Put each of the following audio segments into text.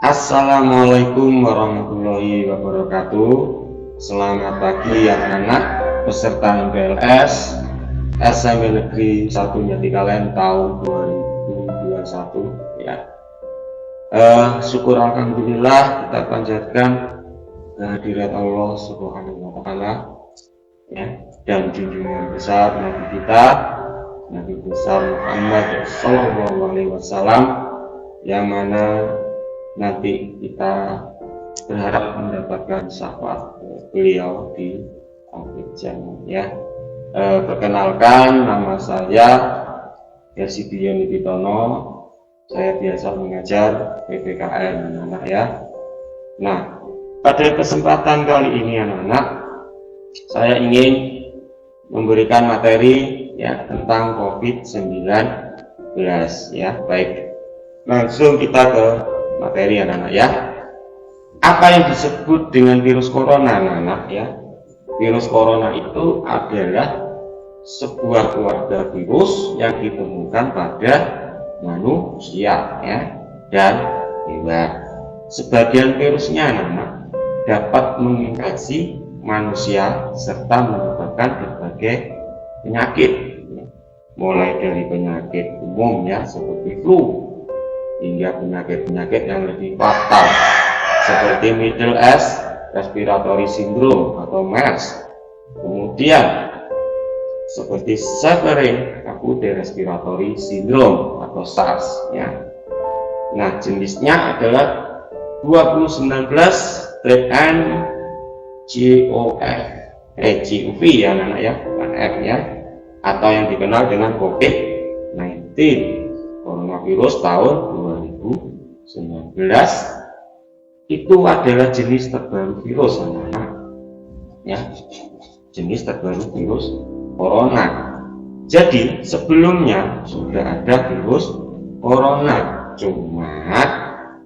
Assalamualaikum warahmatullahi wabarakatuh. Selamat pagi anak-anak peserta MPLS SMP Negeri 1 Jatikalen tahun 2021 ya. Syukur alhamdulillah kita panjatkan kehadirat Allah Subhanahu wa taala ya, dan junjungan besar Nabi kita Nabi besar Muhammad sallallahu alaihi wasallam, yang mana nanti kita berharap mendapatkan syafaat beliau di akhir zaman ya. Perkenalkan, nama saya Yasidion Nipitono. Saya biasa mengajar PPKN anak-anak ya. Nah, pada kesempatan kali ini anak-anak, saya ingin memberikan materi ya tentang COVID-19 ya. Baik, langsung kita ke materi anak-anak ya. Apa yang disebut dengan virus corona anak-anak ya? Virus corona itu adalah sebuah keluarga virus yang ditemukan pada manusia ya dan hewan. Sebagian virusnya anak-anak dapat menginfeksi manusia serta menyebabkan berbagai penyakit ya. Mulai dari penyakit umum ya seperti flu hingga penyakit-penyakit yang lebih fatal seperti Middle East Respiratory Syndrome atau MERS, kemudian seperti Severe Acute Respiratory Syndrome atau SARS ya. Nah, jenisnya adalah 2019 strep N GOV ya anak-anak ya, bukan F ya, atau yang dikenal dengan COVID-19 coronavirus tahun 2019. Itu adalah jenis terbaru virus anak-anak ya, jenis terbaru virus corona. Jadi sebelumnya sudah ada virus corona, cuma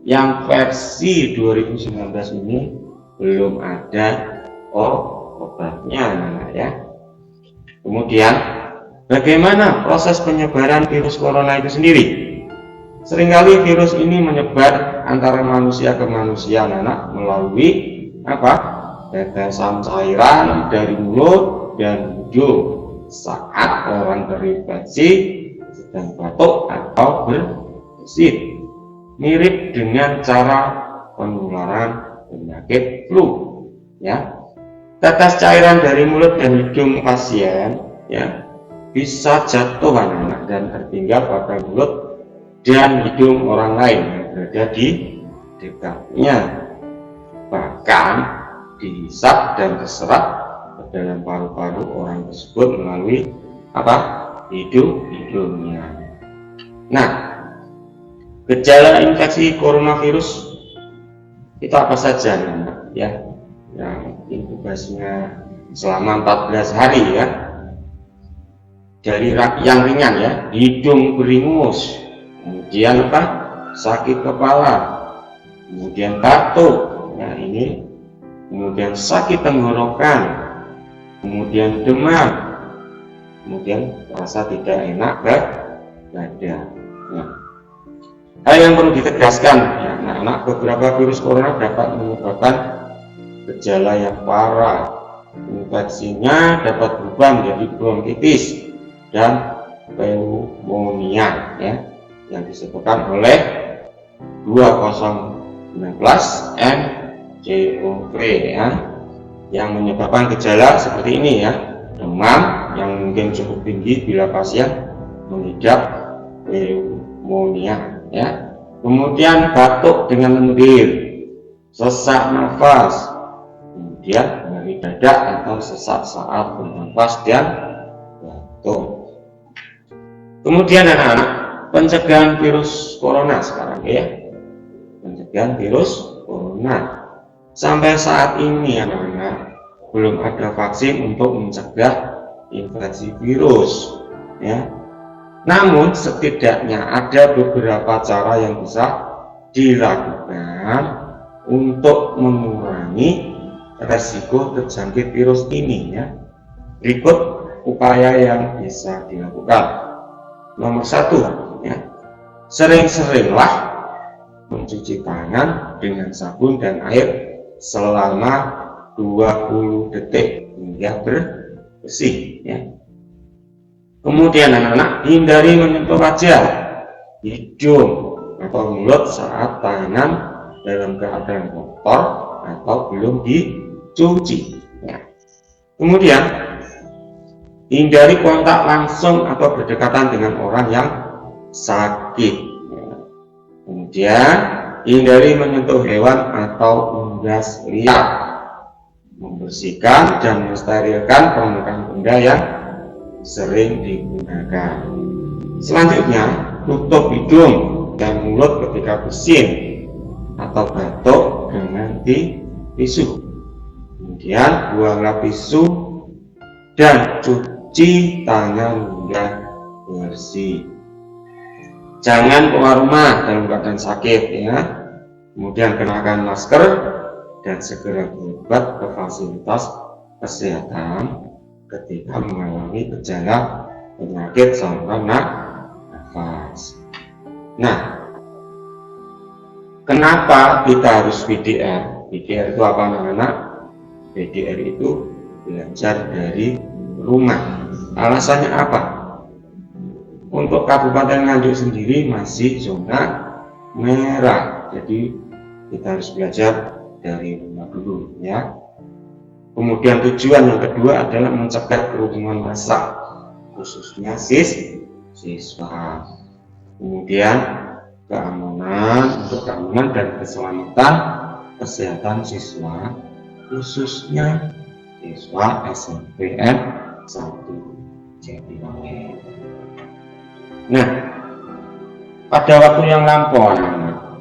yang versi 2019 ini belum ada obatnya anak-anak ya. Kemudian bagaimana proses penyebaran virus corona itu sendiri? Seringkali virus ini menyebar antara manusia ke manusia anak-anak melalui tetesan cairan dari mulut dan hidung saat orang terinfeksi sedang batuk atau bersin, mirip dengan cara penularan penyakit flu ya. Tetes cairan dari mulut dan hidung pasien ya bisa jatuh anak-anak dan tertinggal pada mulut dan hidung orang lain yang berada di dekatnya, bahkan dihisap dan terserap ke dalam paru-paru orang tersebut melalui hidungnya. Nah, gejala infeksi coronavirus itu apa saja ya? Yang inkubasinya selama 14 hari ya. Dari yang ringan ya, hidung beringus, kemudian sakit kepala, kemudian batuk, nah ini, kemudian sakit tenggorokan, kemudian demam, kemudian rasa tidak enak badan. Nah, hal yang perlu ditegaskan ya anak-anak, beberapa virus corona dapat menyebabkan gejala yang parah. Infeksinya dapat berubah menjadi bronkitis dan pneumonia ya, yang disebutkan oleh 2019 NCOV ya, yang menyebabkan gejala seperti ini ya: demam yang mungkin cukup tinggi bila pasien mengidap pneumonia ya, kemudian batuk dengan lendir, sesak nafas, kemudian nyeri dada atau sesak saat bernafas dan batuk. Kemudian anak-anak, pencegahan virus corona sekarang ya, pencegahan virus corona. Sampai saat ini anak-anak belum ada vaksin untuk mencegah infeksi virus ya. Namun setidaknya ada beberapa cara yang bisa dilakukan untuk mengurangi resiko terjangkit virus ini ya. Berikut upaya yang bisa dilakukan. Nomor 1 ya, sering-seringlah mencuci tangan dengan sabun dan air selama 20 detik hingga bersih ya. Kemudian anak-anak hindari menyentuh wajah, hidung atau mulut saat tangan dalam keadaan kotor atau belum dicuci ya. Kemudian hindari kontak langsung atau berdekatan dengan orang yang sakit ya. Kemudian hindari menyentuh hewan atau unggas liar. Membersihkan dan mensterilkan permukaan benda yang sering digunakan. Selanjutnya, tutup hidung dan mulut ketika bersin atau batuk dengan tisu. Kemudian buanglah tisu dan cuci tangan hingga bersih. Jangan keluar rumah dalam keadaan sakit ya. Kemudian kenakan masker dan segera berobat ke fasilitas kesehatan ketika mengalami gejala penyakit saluran nafas. Nah, kenapa kita harus PDR? PDR itu apa anak-anak? PDR itu belajar dari rumah. Alasannya apa? Untuk Kabupaten Nganjuk sendiri masih zona merah, jadi kita harus belajar dari rumah dulu ya. Kemudian tujuan yang kedua adalah mencegah kerumunan massa khususnya siswa. Kemudian keamanan dan keselamatan kesehatan siswa khususnya siswa SMPN 1 Jatiwangi. Nah, pada waktu yang lampau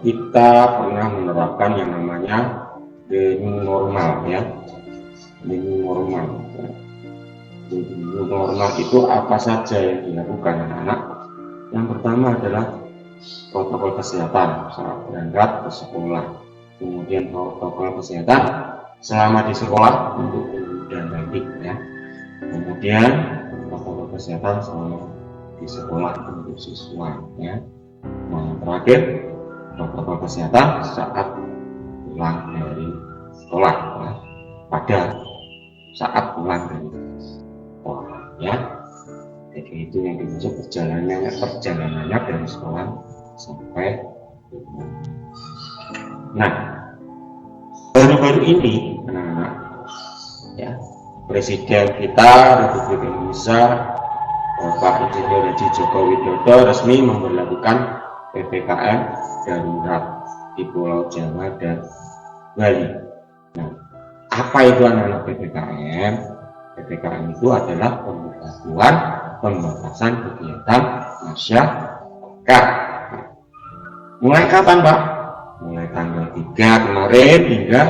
kita pernah menerapkan yang namanya the new normal ya. The new normal. The new normal itu apa saja yang dilakukan anak-anak? Yang pertama adalah protokol kesehatan saat berangkat ke sekolah. Kemudian protokol kesehatan selama di sekolah untuk guru dan adik ya. Kemudian protokol kesehatan selama di sekolah untuk siswa ya. Nah, yang terakhir protokol kesehatan saat pulang dari sekolah ya. Pada saat pulang dari sekolah ya. Jadi itu yang dimaksud perjalanannya dari sekolah sampai rumah. Nah, baru-baru ini anak-anak ya, Presiden kita Republik Indonesia Bapak Insinyur Haji Joko Widodo resmi memberlakukan PPKM darurat di Pulau Jawa dan Bali. Nah, apa itu anak-anak PPKM? PPKM itu adalah pembatasan kegiatan masyarakat. Mulai kapan Pak? Mulai tanggal 3 kemarin hingga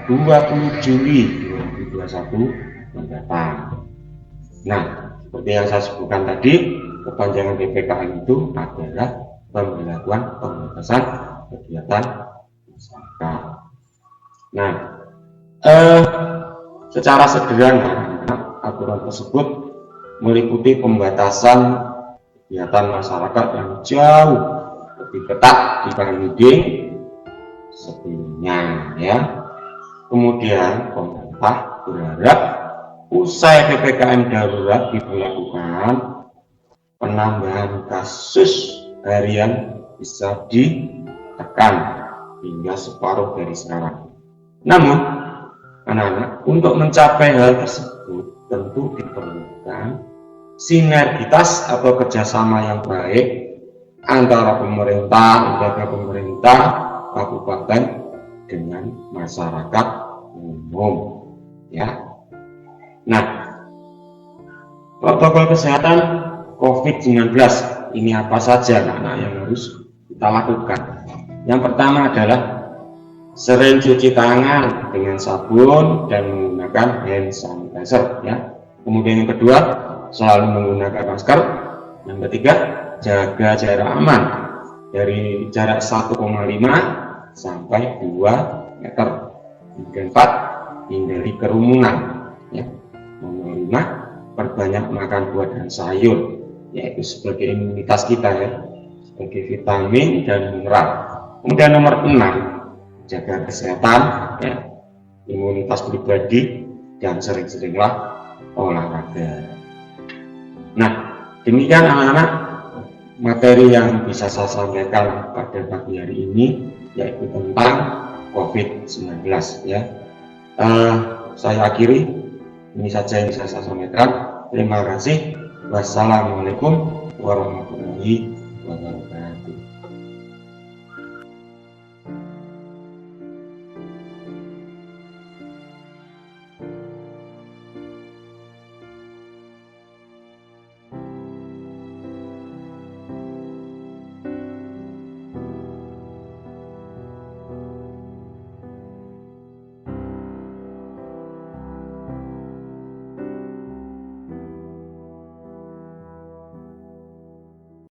20 Juli 2021 mendatang. Nah, seperti yang saya sebutkan tadi, kepanjangan PPKM itu adalah pembatasan kegiatan masyarakat. Nah, secara sederhana aturan tersebut meliputi pembatasan kegiatan masyarakat yang jauh lebih ketat dibanding sebelumnya ya. Kemudian pemerintah berharap usai PPKM darurat diberlakukan, penambahan kasus harian bisa ditekan hingga separuh dari sekarang. Namun, anak-anak, untuk mencapai hal tersebut tentu diperlukan sinergitas atau kerjasama yang baik antara pemerintah, lembaga pemerintah, kabupaten dengan masyarakat umum. Ya. Nah, protokol kesehatan COVID-19 ini apa saja anak-anak yang harus kita lakukan? Yang pertama adalah sering cuci tangan dengan sabun dan menggunakan hand sanitizer ya. Kemudian yang kedua, selalu menggunakan masker. Yang ketiga, jaga jarak aman dari jarak 1,5 sampai 2 meter. Kemudian 4, hindari kerumunan ya. Nomor 5, perbanyak makan buah dan sayur, yaitu sebagai imunitas kita ya, sebagai vitamin dan mineral. Kemudian nomor 6, jaga kesehatan, ya, imunitas pribadi, dan sering-seringlah olahraga. Nah, demikian anak-anak materi yang bisa saya sampaikan pada pagi hari ini, yaitu tentang COVID-19, ya. Saya akhiri, ini saja yang bisa saya sampaikan. Terima kasih. Wassalamualaikum warahmatullahi